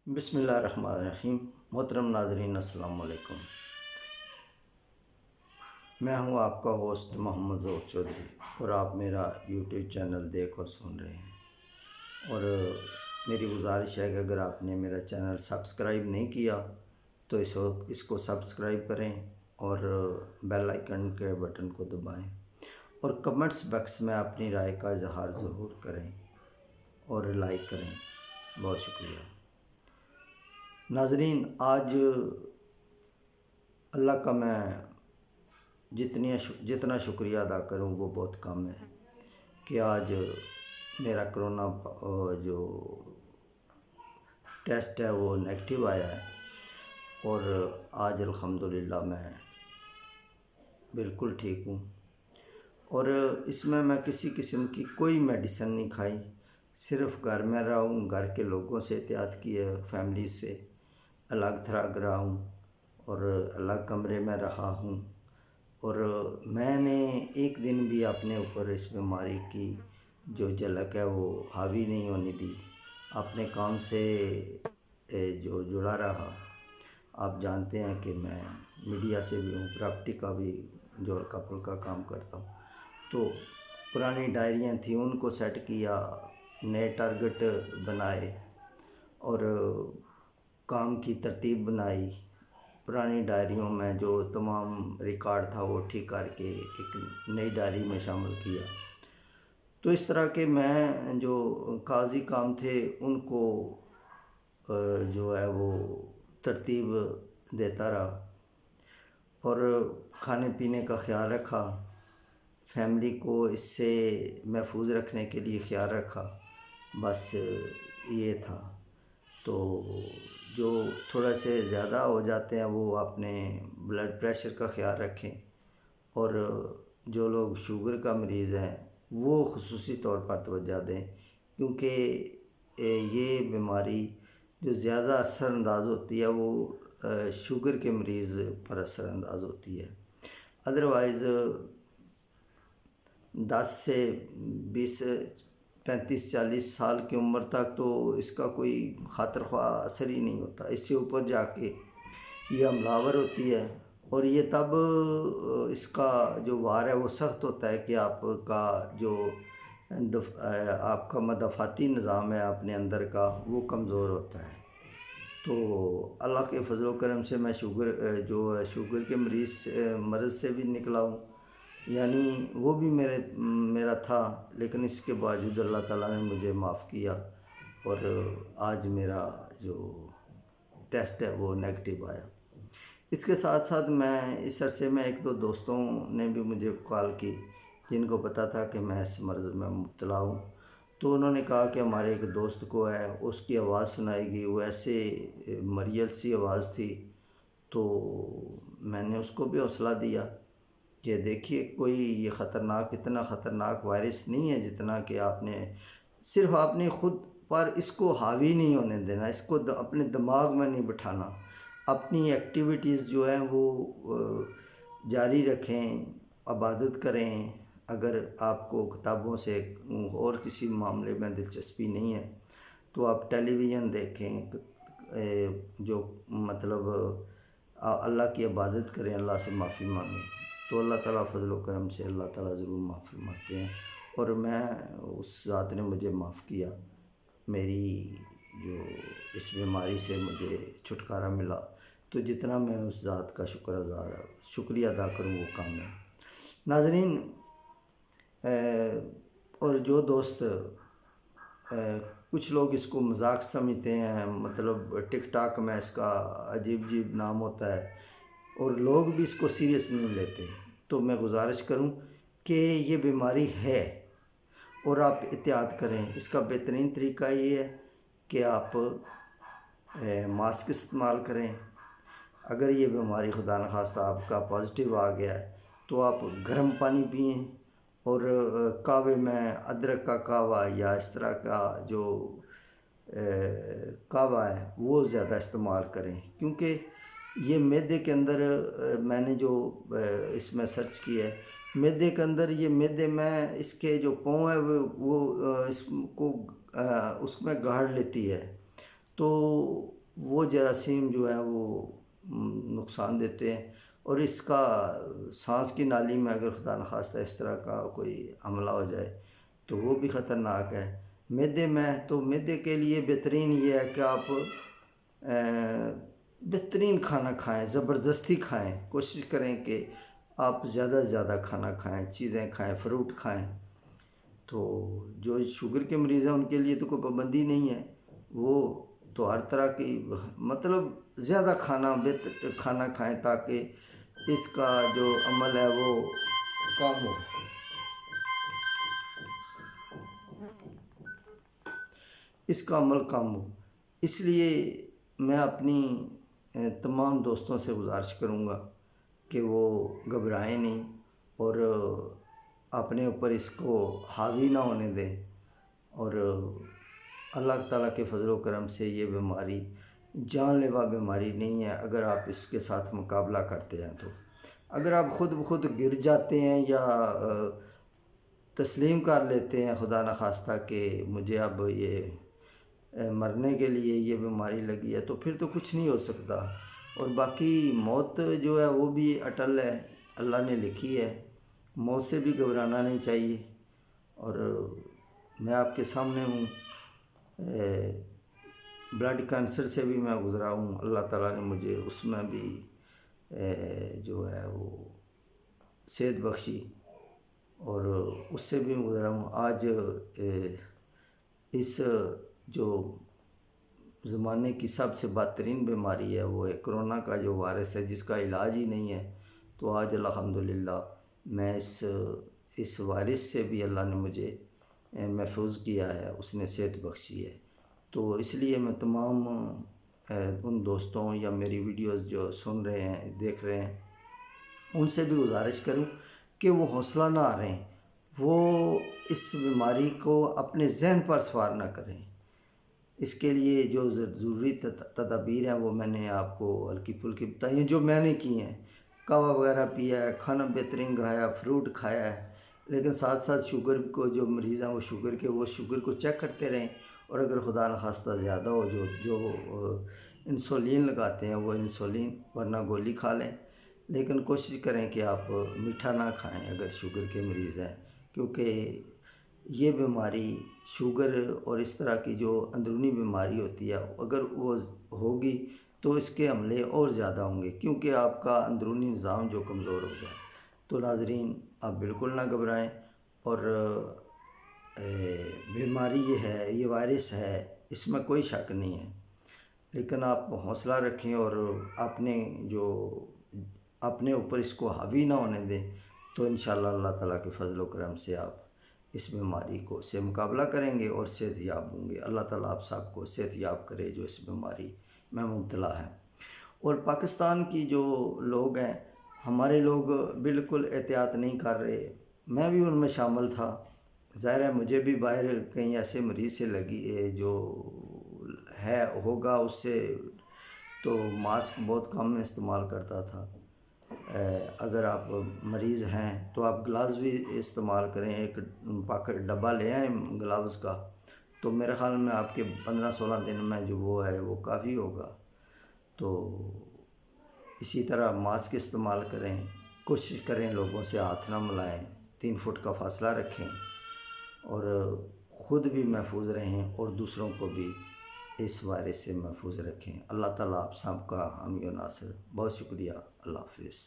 بسم اللہ الرحمن الرحیم۔ محترم ناظرین السلام علیکم۔ میں ہوں آپ کا ہوسٹ محمد ظہور چودھری اور آپ میرا یوٹیوب چینل دیکھ اور سن رہے ہیں، اور میری گزارش ہے کہ اگر آپ نے میرا چینل سبسکرائب نہیں کیا تو اس کو سبسکرائب کریں اور بیل آئیکن کے بٹن کو دبائیں اور کمنٹس باکس میں اپنی رائے کا اظہار ضرور کریں اور لائک کریں۔ بہت شکریہ ناظرین۔ آج اللہ کا میں جتنا شکریہ ادا کروں وہ بہت کم ہے کہ آج میرا کرونا جو ٹیسٹ ہے وہ نیگیٹو آیا ہے، اور آج الحمدللہ میں بالکل ٹھیک ہوں، اور اس میں کسی قسم کی کوئی میڈیسن نہیں کھائی، صرف گھر میں رہا ہوں، گھر کے لوگوں سے احتیاط کی ہے، فیملی سے الگ تھلگ رہا ہوں اور الگ کمرے میں رہا ہوں، اور میں نے ایک دن بھی اپنے اوپر اس بیماری کی جو جھلک ہے وہ حاوی نہیں ہونے دی، اپنے کام سے جو جڑا رہا۔ آپ جانتے ہیں کہ میں میڈیا سے بھی ہوں، پراپرٹی کا بھی جو ہلکا کا کام کرتا ہوں، تو پرانی ڈائریاں تھیں ان کو سیٹ کیا، نئے ٹارگٹ بنائے اور کام کی ترتیب بنائی، پرانی ڈائریوں میں جو تمام ریکارڈ تھا وہ ٹھیک کر کے ایک نئی ڈائری میں شامل کیا۔ تو اس طرح کے میں جو کاغذی کام تھے ان کو جو ہے وہ ترتیب دیتا رہا، اور کھانے پینے کا خیال رکھا، فیملی کو اس سے محفوظ رکھنے کے لیے خیال رکھا، بس یہ تھا۔ تو جو تھوڑا سے زیادہ ہو جاتے ہیں وہ اپنے بلڈ پریشر کا خیال رکھیں، اور جو لوگ شوگر کا مریض ہیں وہ خصوصی طور پر توجہ دیں، کیونکہ یہ بیماری جو زیادہ اثر انداز ہوتی ہے وہ شوگر کے مریض پر اثر انداز ہوتی ہے۔ ادروائز 10 سے 20 35 40 سال کی عمر تک تو اس کا کوئی خاطر خواہ اثر ہی نہیں ہوتا، اس سے اوپر جا کے یہ حملہ آور ہوتی ہے، اور یہ تب اس کا جو وار ہے وہ سخت ہوتا ہے کہ آپ کا جو آپ کا مدافعتی نظام ہے اپنے اندر کا وہ کمزور ہوتا ہے۔ تو اللہ کے فضل و کرم سے میں شوگر کے مرض سے بھی نکلا ہوں، یعنی وہ بھی میرا تھا، لیکن اس کے باوجود اللہ تعالیٰ نے مجھے معاف کیا، اور آج میرا جو ٹیسٹ ہے وہ نیگیٹو آیا۔ اس کے ساتھ ساتھ میں اس عرصے میں ایک دو دوستوں نے بھی مجھے کال کی جن کو پتہ تھا کہ میں اس مرض میں مبتلا ہوں، تو انہوں نے کہا کہ ہمارے ایک دوست کو ہے، اس کی آواز سنائی گئی، وہ ایسے مریل سی آواز تھی، تو میں نے اس کو بھی حوصلہ دیا کہ دیکھیے کوئی یہ اتنا خطرناک وائرس نہیں ہے جتنا کہ آپ نے خود پر اس کو حاوی نہیں ہونے دینا، اس کو اپنے دماغ میں نہیں بٹھانا، اپنی ایکٹیویٹیز جو ہیں وہ جاری رکھیں، عبادت کریں، اگر آپ کو کتابوں سے اور کسی معاملے میں دلچسپی نہیں ہے تو آپ ٹیلی ویژن دیکھیں، جو مطلب اللہ کی عبادت کریں، اللہ سے معافی مانگیں، تو اللہ تعالیٰ فضل و کرم سے اللہ تعالیٰ ضرور معافی مانگتے ہیں، اور اس ذات نے مجھے معاف کیا، میری جو اس بیماری سے مجھے چھٹکارا ملا، تو جتنا میں اس ذات کا شکریہ ادا کروں وہ کام ہے۔ ناظرین، اور جو دوست کچھ لوگ اس کو مذاق سمجھتے ہیں، مطلب ٹک ٹاک میں اس کا عجیب نام ہوتا ہے اور لوگ بھی اس کو سیریس نہیں لیتے، تو میں گزارش کروں کہ یہ بیماری ہے اور آپ احتیاط کریں۔ اس کا بہترین طریقہ یہ ہے کہ آپ ماسک استعمال کریں، اگر یہ بیماری خدا نخواستہ آپ کا پازیٹیو آ گیا ہے تو آپ گرم پانی پئیں، اور قہوے میں ادرک کا قہوہ یا اس طرح کا جو قہوہ ہے وہ زیادہ استعمال کریں، کیونکہ یہ معدے کے اندر میں نے جو اس میں سرچ کیا ہے، معدے کے اندر یہ معدے میں اس کے جو پاؤں ہے وہ اس میں گاڑ لیتی ہے، تو وہ جراثیم جو ہیں وہ نقصان دیتے ہیں، اور اس کا سانس کی نالی میں اگر خدا نخواستہ اس طرح کا کوئی حملہ ہو جائے تو وہ بھی خطرناک ہے۔ معدے میں تو معدے کے لیے بہترین یہ ہے کہ آپ بہترین کھانا کھائیں، زبردستی کھائیں، کوشش کریں کہ آپ زیادہ سے زیادہ کھانا کھائیں، چیزیں کھائیں، فروٹ کھائیں۔ تو جو شوگر کے مریض ہیں ان کے لیے تو کوئی پابندی نہیں ہے، وہ تو ہر طرح کی مطلب زیادہ بہتر کھانا کھائیں تاکہ اس کا جو عمل ہے وہ کم ہو۔ اس کا عمل کم ہو۔ اس لیے میں اپنی تمام دوستوں سے گزارش کروں گا کہ وہ گھبرائیں نہیں اور اپنے اوپر اس کو حاوی نہ ہونے دیں، اور اللہ تعالیٰ کے فضل و کرم سے یہ بیماری جان لیوا بیماری نہیں ہے اگر آپ اس کے ساتھ مقابلہ کرتے ہیں۔ تو اگر آپ خود بخود گر جاتے ہیں یا تسلیم کر لیتے ہیں خدا نخواستہ کہ مجھے اب یہ مرنے کے لیے یہ بیماری لگی ہے، تو پھر تو کچھ نہیں ہو سکتا، اور باقی موت جو ہے وہ بھی اٹل ہے، اللہ نے لکھی ہے، موت سے بھی گھبرانا نہیں چاہیے۔ اور میں آپ کے سامنے ہوں، بلڈ کینسر سے بھی میں گزرا ہوں، اللہ تعالیٰ نے مجھے اس میں بھی جو ہے وہ صحت بخشی، اور اس سے بھی گزرا ہوں۔ آج اس جو زمانے کی سب سے بدترین بیماری ہے وہ کرونا کا جو وائرس ہے جس کا علاج ہی نہیں ہے، تو آج الحمدللہ میں اس وائرس سے بھی اللہ نے مجھے محفوظ کیا ہے، اس نے صحت بخشی ہے۔ تو اس لیے میں تمام ان دوستوں یا میری ویڈیوز جو سن رہے ہیں، دیکھ رہے ہیں، ان سے بھی گزارش کروں کہ وہ حوصلہ نہ ہاریں، وہ اس بیماری کو اپنے ذہن پر سوار نہ کریں۔ اس کے لیے جو ضروری تدابیر ہیں وہ میں نے آپ کو ہلکی پھلکی بتائی ہیں، جو میں نے کی ہیں۔ قہوہ وغیرہ پیا ہے، کھانا بہترین کھایا، فروٹ کھایا ہے، لیکن ساتھ ساتھ شوگر کو جو مریض ہیں وہ شوگر کو چیک کرتے رہیں، اور اگر خدا نخواستہ زیادہ ہو جو انسولین لگاتے ہیں وہ انسولین، ورنہ گولی کھا لیں، لیکن کوشش کریں کہ آپ میٹھا نہ کھائیں اگر شوگر کے مریض ہیں، کیونکہ یہ بیماری شوگر اور اس طرح کی جو اندرونی بیماری ہوتی ہے اگر وہ ہوگی تو اس کے حملے اور زیادہ ہوں گے، کیونکہ آپ کا اندرونی نظام جو کمزور ہو گیا۔ تو ناظرین، آپ بالکل نہ گھبرائیں، اور بیماری یہ ہے، یہ وائرس ہے، اس میں کوئی شک نہیں ہے، لیکن آپ حوصلہ رکھیں اور اپنے اوپر اس کو حاوی نہ ہونے دیں، تو انشاءاللہ اللہ تعالیٰ کے فضل و کرم سے آپ اس بیماری سے مقابلہ کریں گے اور صحت یاب ہوں گے۔ اللہ تعالیٰ آپ سب کو صحت یاب کرے جو اس بیماری میں مبتلا ہے۔ اور پاکستان کی جو لوگ ہیں، ہمارے لوگ بالکل احتیاط نہیں کر رہے، میں بھی ان میں شامل تھا۔ ظاہر ہے مجھے بھی باہر کہیں ایسے مریض سے لگی جو ہوگا، اس سے تو ماسک بہت کم استعمال کرتا تھا۔ اگر آپ مریض ہیں تو آپ گلاوز بھی استعمال کریں، ایک ڈبہ لے آئیں گلاوز کا، تو میرے خیال میں آپ کے 15-16 دن میں جو وہ ہے وہ کافی ہوگا۔ تو اسی طرح ماسک استعمال کریں، کوشش کریں لوگوں سے ہاتھ نہ ملائیں، 3 فٹ کا فاصلہ رکھیں، اور خود بھی محفوظ رہیں اور دوسروں کو بھی اس وائرس سے محفوظ رکھیں۔ اللہ تعالیٰ آپ سب کا حامی و ناصر۔ بہت شکریہ، اللہ حافظ۔